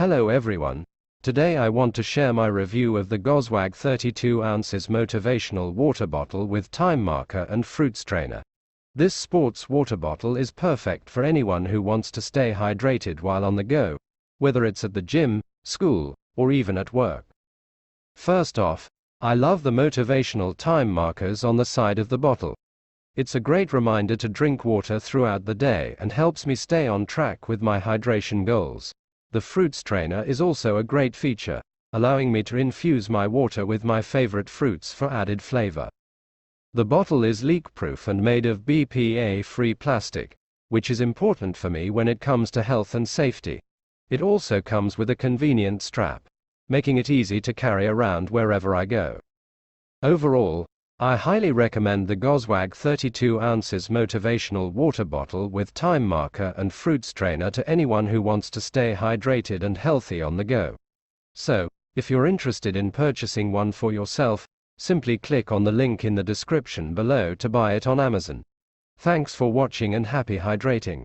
Hello everyone. Today I want to share my review of the Gozwag 32 ounces motivational water bottle with time marker and fruit strainer. This sports water bottle is perfect for anyone who wants to stay hydrated while on the go, whether it's at the gym, school, or even at work. First off, I love the motivational time markers on the side of the bottle. It's a great reminder to drink water throughout the day and helps me stay on track with my hydration goals. The fruit strainer is also a great feature, allowing me to infuse my water with my favorite fruits for added flavor. The bottle is leak-proof and made of BPA-free plastic, which is important for me when it comes to health and safety. It also comes with a convenient strap, making it easy to carry around wherever I go. Overall, I highly recommend the Gozwag 32 ounces motivational water bottle with time marker and fruit strainer to anyone who wants to stay hydrated and healthy on the go. So, if you're interested in purchasing one for yourself, simply click on the link in the description below to buy it on Amazon. Thanks for watching and happy hydrating.